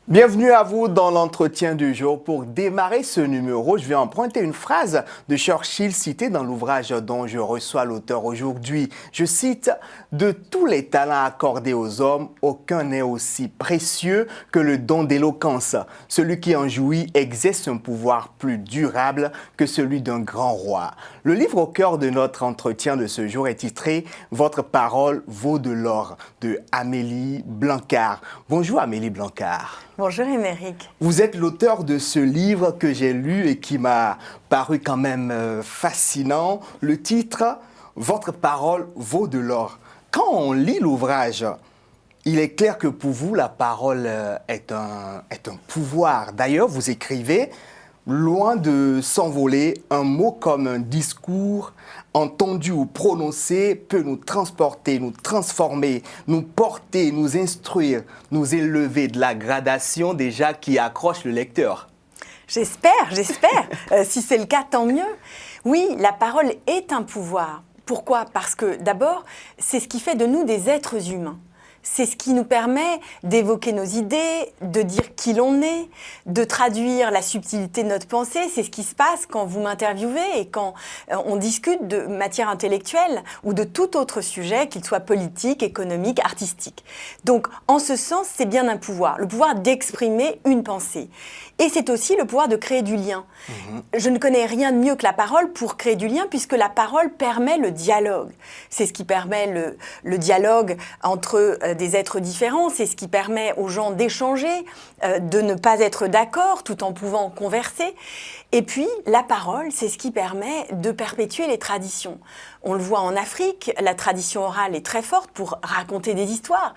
Bienvenue à vous dans l'entretien du jour. Pour démarrer ce numéro, je vais emprunter une phrase de Churchill citée dans l'ouvrage dont je reçois l'auteur aujourd'hui. Je cite « De tous les talents accordés aux hommes, aucun n'est aussi précieux que le don d'éloquence. Celui qui en jouit exerce un pouvoir plus durable que celui d'un grand roi. » Le livre au cœur de notre entretien de ce jour est titré « Votre parole vaut de l'or » de Amélie Blancard. Bonjour Amélie Blancard. Bonjour Émeric. Vous êtes l'auteur de ce livre que j'ai lu et qui m'a paru quand même fascinant. Le titre « Votre parole vaut de l'or ». Quand on lit l'ouvrage, il est clair que pour vous, la parole est un pouvoir. D'ailleurs, vous écrivez « Loin de s'envoler, un mot comme un discours entendu ou prononcé peut nous transporter, nous transformer, nous porter, nous instruire, nous élever de la gradation déjà qui accroche le lecteur. » J'espère. Si c'est le cas, tant mieux. Oui, la parole est un pouvoir. Pourquoi ? Parce que d'abord, c'est ce qui fait de nous des êtres humains. C'est ce qui nous permet d'évoquer nos idées, de dire qui l'on est, de traduire la subtilité de notre pensée. C'est ce qui se passe quand vous m'interviewez et quand on discute de matière intellectuelle ou de tout autre sujet, qu'il soit politique, économique, artistique. Donc, en ce sens, c'est bien un pouvoir, le pouvoir d'exprimer une pensée. Et c'est aussi le pouvoir de créer du lien. Je ne connais rien de mieux que la parole pour créer du lien, puisque la parole permet le dialogue. C'est ce qui permet le dialogue entre des êtres différents, c'est ce qui permet aux gens d'échanger, de ne pas être d'accord tout en pouvant converser. Et puis, la parole, c'est ce qui permet de perpétuer les traditions. On le voit en Afrique, la tradition orale est très forte pour raconter des histoires.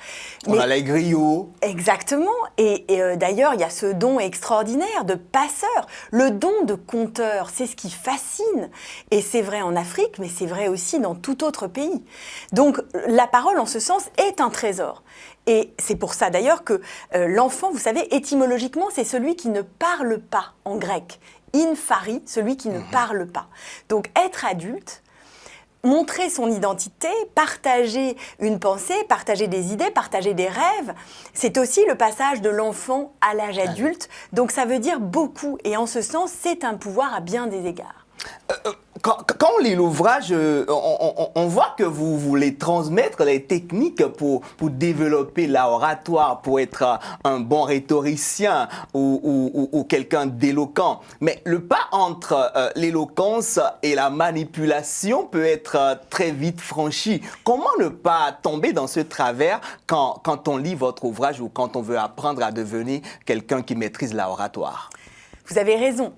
On a les griots. Exactement. Et d'ailleurs, il y a ce don extraordinaire de passeur. Le don de conteur, c'est ce qui fascine. Et c'est vrai en Afrique, mais c'est vrai aussi dans tout autre pays. Donc, la parole, en ce sens, est un trésor. Et c'est pour ça d'ailleurs que l'enfant, vous savez, étymologiquement, c'est celui qui ne parle pas en grec. Infari, celui qui ne parle pas. Donc, être adulte, montrer son identité, partager une pensée, partager des idées, partager des rêves, c'est aussi le passage de l'enfant à l'âge adulte. Donc, ça veut dire beaucoup. Et en ce sens, c'est un pouvoir à bien des égards. Quand on lit l'ouvrage, on voit que vous voulez transmettre les techniques pour développer l'oratoire, pour être un bon rhétoricien ou quelqu'un d'éloquent. Mais le pas entre l'éloquence et la manipulation peut être très vite franchi. Comment ne pas tomber dans ce travers quand on lit votre ouvrage ou quand on veut apprendre à devenir quelqu'un qui maîtrise l'oratoire ? Vous avez raison.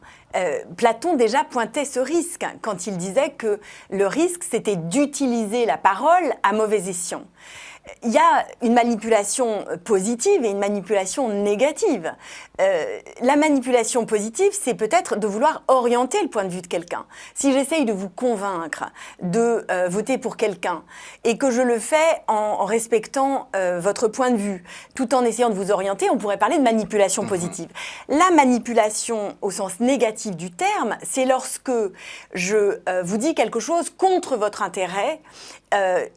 Platon déjà pointait ce risque quand il disait que le risque, c'était d'utiliser la parole à mauvais escient. Il y a une manipulation positive et une manipulation négative. La manipulation positive, c'est peut-être de vouloir orienter le point de vue de quelqu'un. Si j'essaye de vous convaincre de voter pour quelqu'un et que je le fais en respectant votre point de vue, tout en essayant de vous orienter, on pourrait parler de manipulation positive. La manipulation au sens négatif du terme, c'est lorsque je vous dis quelque chose contre votre intérêt.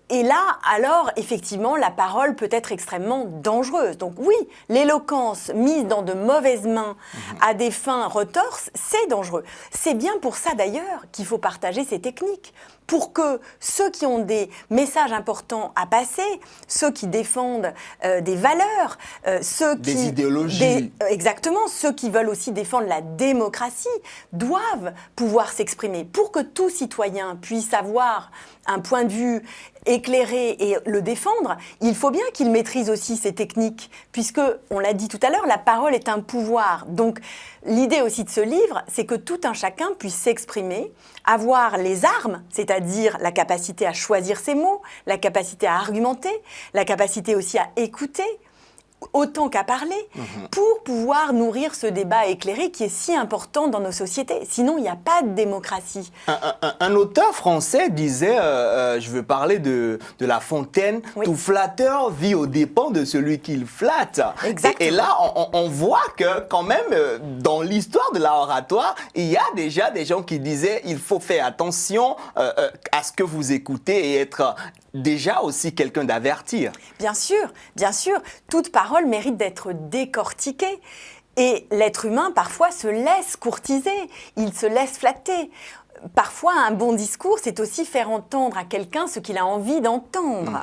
Et là, alors, effectivement, la parole peut être extrêmement dangereuse. Donc oui, l'éloquence mise dans de mauvaises mains à des fins retorses, c'est dangereux. C'est bien pour ça, d'ailleurs, qu'il faut partager ces techniques. Pour que ceux qui ont des messages importants à passer, ceux qui défendent des valeurs, des idéologies. Exactement, ceux qui veulent aussi défendre la démocratie, doivent pouvoir s'exprimer. Pour que tout citoyen puisse avoir un point de vue éclairé et le défendre, il faut bien qu'il maîtrise aussi ces techniques, puisque, on l'a dit tout à l'heure, la parole est un pouvoir. Donc, l'idée aussi de ce livre, c'est que tout un chacun puisse s'exprimer, avoir les armes, c'est-à-dire la capacité à choisir ses mots, la capacité à argumenter, la capacité aussi à écouter, autant qu'à parler, pour pouvoir nourrir ce débat éclairé qui est si important dans nos sociétés. Sinon, il n'y a pas de démocratie. Un auteur français disait, je veux parler de La Fontaine, oui. Tout flatteur vit aux dépens de celui qu'il flatte. Et là, on voit que quand même, dans l'histoire de l'oratoire, il y a déjà des gens qui disaient, il faut faire attention à ce que vous écoutez et être déjà aussi quelqu'un d'avertir. Bien sûr, toute parole parole mérite d'être décortiquée. Et l'être humain, parfois, se laisse courtiser, il se laisse flatter. Parfois, un bon discours, c'est aussi faire entendre à quelqu'un ce qu'il a envie d'entendre.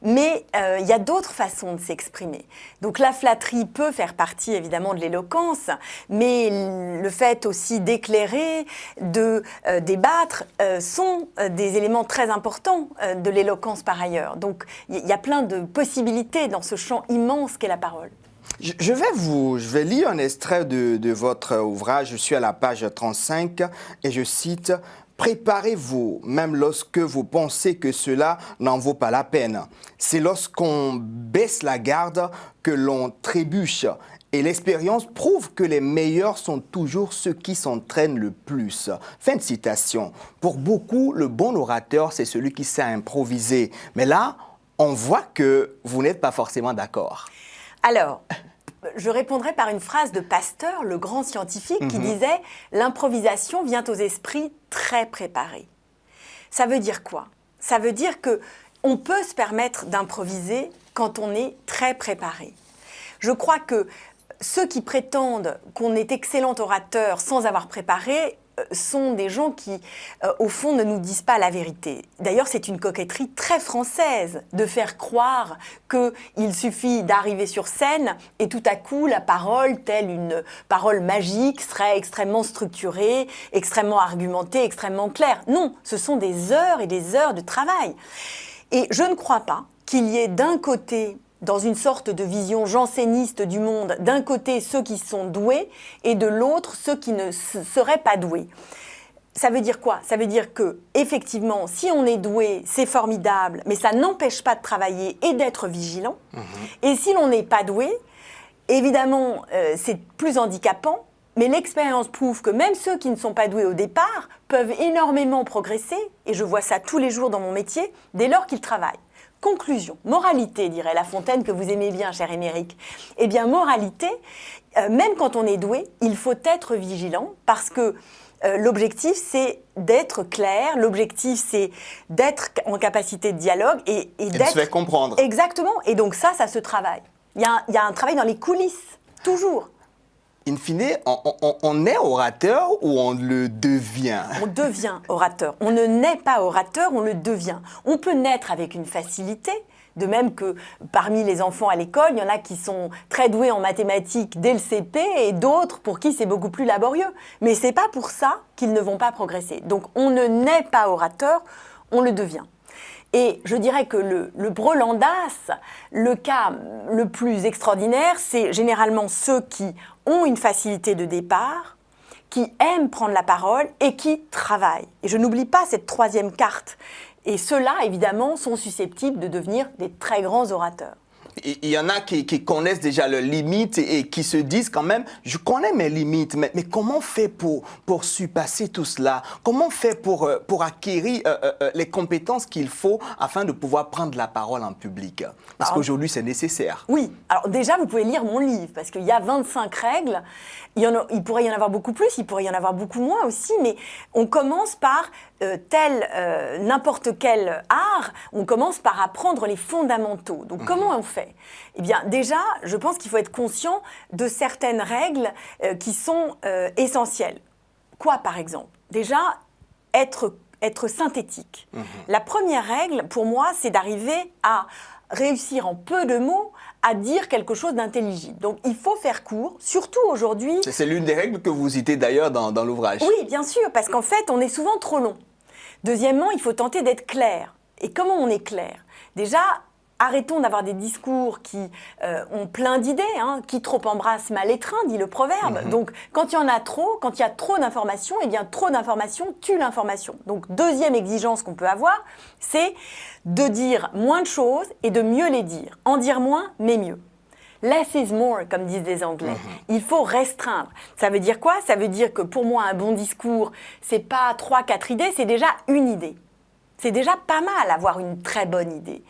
Mais il y a d'autres façons de s'exprimer. Donc la flatterie peut faire partie évidemment de l'éloquence, mais le fait aussi d'éclairer, de débattre, sont des éléments très importants de l'éloquence par ailleurs. Donc il y a plein de possibilités dans ce champ immense qu'est la parole. Je vais lire un extrait de votre ouvrage. Je suis à la page 35 et je cite « Préparez-vous, même lorsque vous pensez que cela n'en vaut pas la peine. C'est lorsqu'on baisse la garde que l'on trébuche. Et l'expérience prouve que les meilleurs sont toujours ceux qui s'entraînent le plus. » Fin de citation. Pour beaucoup, le bon orateur, c'est celui qui sait improviser. Mais là, on voit que vous n'êtes pas forcément d'accord. Alors, je répondrai par une phrase de Pasteur, le grand scientifique, qui disait « L'improvisation vient aux esprits très préparés ». Ça veut dire quoi? Ça veut dire qu'on peut se permettre d'improviser quand on est très préparé. Je crois que ceux qui prétendent qu'on est excellent orateur sans avoir préparé sont des gens qui, au fond, ne nous disent pas la vérité. D'ailleurs, c'est une coquetterie très française de faire croire qu'il suffit d'arriver sur scène et tout à coup, la parole, telle une parole magique, serait extrêmement structurée, extrêmement argumentée, extrêmement claire. Non, ce sont des heures et des heures de travail. Et je ne crois pas qu'il y ait d'un côté, dans une sorte de vision janséniste du monde, d'un côté ceux qui sont doués et de l'autre ceux qui ne seraient pas doués. Ça veut dire quoi? Ça veut dire que, effectivement, si on est doué, c'est formidable, mais ça n'empêche pas de travailler et d'être vigilant. Et si l'on n'est pas doué, évidemment, c'est plus handicapant, mais l'expérience prouve que même ceux qui ne sont pas doués au départ peuvent énormément progresser, et je vois ça tous les jours dans mon métier, dès lors qu'ils travaillent. Conclusion, moralité, dirait La Fontaine, que vous aimez bien, cher Émeric. Eh bien, moralité, même quand on est doué, il faut être vigilant parce que l'objectif, c'est d'être clair, l'objectif, c'est d'être en capacité de dialogue et d'être... de se faire comprendre. Exactement, et donc ça se travaille. Il y a un travail dans les coulisses, toujours. In fine, on est orateur ou on le devient? On devient orateur. On ne naît pas orateur, on le devient. On peut naître avec une facilité, de même que parmi les enfants à l'école, il y en a qui sont très doués en mathématiques dès le CP et d'autres pour qui c'est beaucoup plus laborieux. Mais ce n'est pas pour ça qu'ils ne vont pas progresser. Donc on ne naît pas orateur, on le devient. Et je dirais que le brelandas, le cas le plus extraordinaire, c'est généralement ceux qui ont une facilité de départ, qui aiment prendre la parole et qui travaillent. Et je n'oublie pas cette troisième carte. Et ceux-là, évidemment, sont susceptibles de devenir des très grands orateurs. Il y en a qui connaissent déjà leurs limites et qui se disent quand même, je connais mes limites, mais comment on fait pour surpasser tout cela? Comment on fait pour acquérir les compétences qu'il faut afin de pouvoir prendre la parole en public? Parce qu'aujourd'hui, c'est nécessaire. Oui. Alors déjà, vous pouvez lire mon livre, parce qu'il y a 25 règles. Il pourrait y en avoir beaucoup plus, il pourrait y en avoir beaucoup moins aussi, mais on commence par n'importe quel art, on commence par apprendre les fondamentaux. Donc comment on fait? Eh bien déjà, je pense qu'il faut être conscient de certaines règles qui sont essentielles. Quoi par exemple? Déjà, être synthétique. La première règle, pour moi, c'est d'arriver à réussir en peu de mots à dire quelque chose d'intelligible. Donc, il faut faire court, surtout aujourd'hui... C'est l'une des règles que vous citez d'ailleurs dans l'ouvrage. Oui, bien sûr, parce qu'en fait, on est souvent trop long. Deuxièmement, il faut tenter d'être clair. Et comment on est clair? Déjà, arrêtons d'avoir des discours qui ont plein d'idées. Qui trop embrasse mal étreint, dit le proverbe. Donc, quand il y en a trop, quand il y a trop d'informations, eh bien, trop d'informations tue l'information. Donc, deuxième exigence qu'on peut avoir, c'est de dire moins de choses et de mieux les dire. En dire moins, mais mieux. Less is more, comme disent les Anglais. Il faut restreindre. Ça veut dire quoi? Ça veut dire que pour moi, un bon discours, c'est pas 3-4 idées, c'est déjà une idée. C'est déjà pas mal avoir une très bonne idée.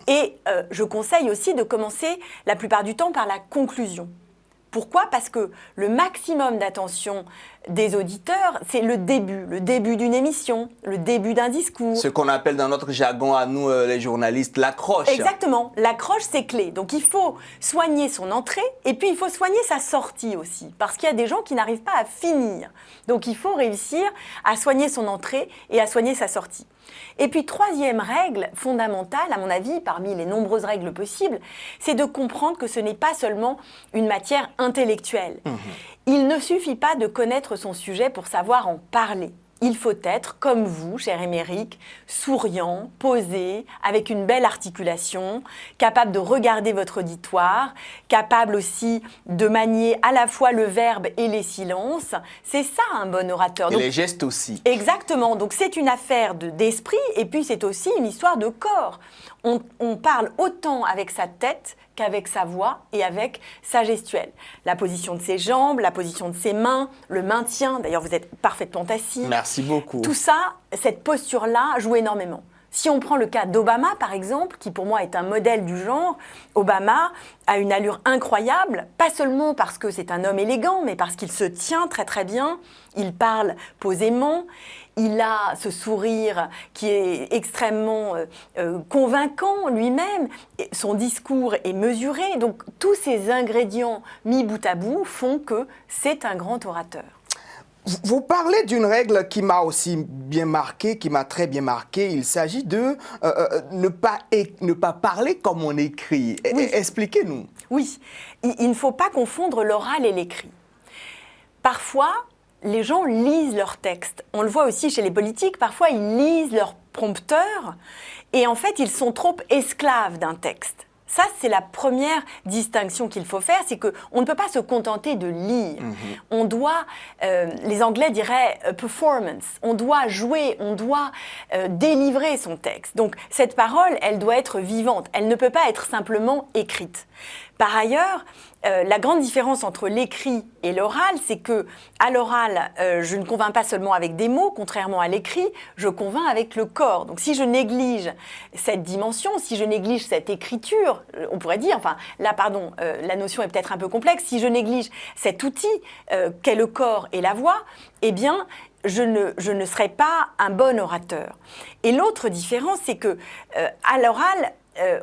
Et je conseille aussi de commencer la plupart du temps par la conclusion. Pourquoi? Parce que le maximum d'attention des auditeurs, c'est le début d'une émission, le début d'un discours. Ce qu'on appelle dans notre jargon à nous, les journalistes, l'accroche. Exactement, l'accroche c'est clé. Donc il faut soigner son entrée et puis il faut soigner sa sortie aussi, parce qu'il y a des gens qui n'arrivent pas à finir. Donc il faut réussir à soigner son entrée et à soigner sa sortie. Et puis troisième règle fondamentale, à mon avis, parmi les nombreuses règles possibles, c'est de comprendre que ce n'est pas seulement une matière intellectuelle. Il ne suffit pas de connaître son sujet pour savoir en parler. Il faut être, comme vous, cher Émeric, souriant, posé, avec une belle articulation, capable de regarder votre auditoire, capable aussi de manier à la fois le verbe et les silences. C'est ça un bon orateur. Et les gestes aussi. Exactement. Donc c'est une affaire d'esprit et puis c'est aussi une histoire de corps. On parle autant avec sa tête qu'avec sa voix et avec sa gestuelle. La position de ses jambes, la position de ses mains, le maintien. D'ailleurs, vous êtes parfaitement assis. Merci beaucoup. Tout ça, cette posture-là joue énormément. Si on prend le cas d'Obama, par exemple, qui pour moi est un modèle du genre, Obama a une allure incroyable, pas seulement parce que c'est un homme élégant, mais parce qu'il se tient très très bien, il parle posément, il a ce sourire qui est extrêmement convaincant lui-même, son discours est mesuré, donc tous ces ingrédients mis bout à bout font que c'est un grand orateur. Vous parlez d'une règle qui m'a aussi bien marqué, qui m'a très bien marqué. Il s'agit de ne pas parler comme on écrit. Oui. Expliquez-nous. Oui, il ne faut pas confondre l'oral et l'écrit. Parfois, les gens lisent leurs textes. On le voit aussi chez les politiques. Parfois, ils lisent leur prompteur et en fait, ils sont trop esclaves d'un texte. Ça, c'est la première distinction qu'il faut faire, c'est qu'on ne peut pas se contenter de lire. On doit, les Anglais diraient performance, on doit jouer, on doit délivrer son texte. Donc cette parole, elle doit être vivante, elle ne peut pas être simplement écrite. Par ailleurs, la grande différence entre l'écrit et l'oral, c'est que à l'oral, je ne convainc pas seulement avec des mots, contrairement à l'écrit, je convainc avec le corps. Donc si je néglige cette dimension, si je néglige cette écriture, on pourrait dire, enfin là pardon, la notion est peut-être un peu complexe, si je néglige cet outil qu'est le corps et la voix, eh bien je ne serai pas un bon orateur. Et l'autre différence, c'est que à l'oral,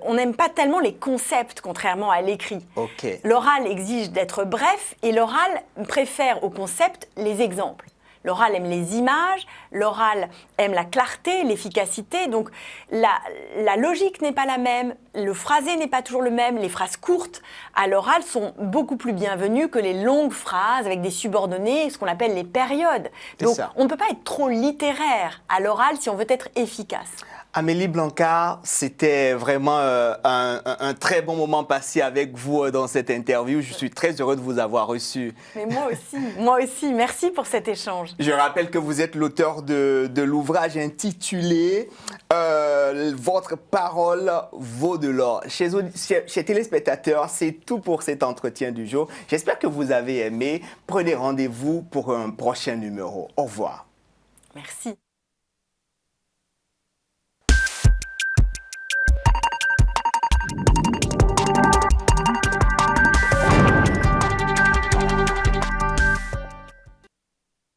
on n'aime pas tellement les concepts, contrairement à l'écrit. Okay. L'oral exige d'être bref et l'oral préfère au concept les exemples. L'oral aime les images, l'oral aime la clarté, l'efficacité. Donc la logique n'est pas la même, le phrasé n'est pas toujours le même. Les phrases courtes à l'oral sont beaucoup plus bienvenues que les longues phrases avec des subordonnés, ce qu'on appelle les périodes. Donc on ne peut pas être trop littéraire à l'oral si on veut être efficace. Amélie Blancard, c'était vraiment un très bon moment passé avec vous dans cette interview. Je suis très heureux de vous avoir reçu. Mais moi aussi. Merci pour cet échange. Je rappelle que vous êtes l'auteur de l'ouvrage intitulé Votre parole vaut de l'or. Chers téléspectateurs, c'est tout pour cet entretien du jour. J'espère que vous avez aimé. Prenez rendez-vous pour un prochain numéro. Au revoir. Merci.